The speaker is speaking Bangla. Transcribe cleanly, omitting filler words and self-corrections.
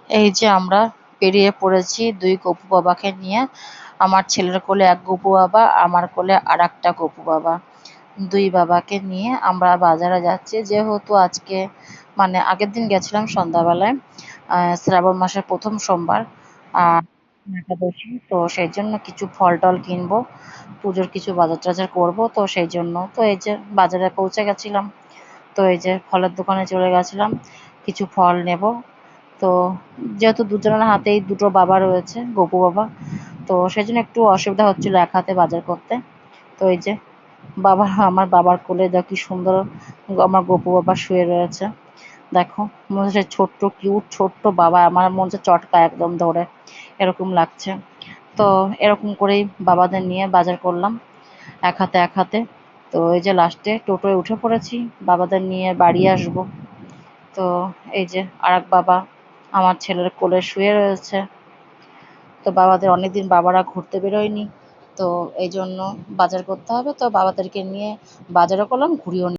এই যে আমরা বেরিয়ে পড়েছি ২ গপু বাবাকে নিয়ে। আমার ছেলের কোলে ১ গপু বাবা, আমার কোলে আরেকটা গপু বাবা। ২ বাবাকে নিয়ে আমরা বাজারে যাচ্ছি। যেহেতু আজকে মানে আগের দিন গেছিলাম সন্ধ্যাবেলায়। শ্রাবণ মাসের ১ম সোমবার। আ একাদশী। তো সেইজন্য কিছু ফল-টল কিনবো। পুজোর কিছু বাজার-টাজার করবো। তো সেইজন্য। তো এই যে বাজারে পৌঁছে গেছিলাম। তো এই যে ফলের দোকানে চলে গেছিলাম। কিছু ফল নেবো। তো যেহেতু দুজনের হাতেই দুটো বাবা রয়েছে, গপু বাবা, তো সেজন্য একটু অসুবিধা হচ্ছিল এক হাতে বাজার করতে। তো এই যে আমার বাবার কোলে দেখো কি সুন্দর আমার গপু বাবা শুয়ে রয়েছে। দেখো মনে হচ্ছে ছোট্ট কিউট ছোট্ট বাবা, আমার মনে হচ্ছে চটকা একদম ধরে এরকম লাগছে। তো এরকম করেই বাবাদের নিয়ে বাজার করলাম এক হাতে। তো এই যে লাস্টে টোটোয় উঠে পড়েছি, বাবাদের নিয়ে বাড়ি আসবো। তো এই যে আরেক বাবা আমার ছেলের কোলে শুয়ে রয়েছে। তো বাবাদের অনেকদিন বাবারা ঘুরতে বেরোয়নি। তো এই জন্য বাজার করতে হবে। তো বাবাদেরকে নিয়ে বাজারও করলাম, ঘুরিয়েও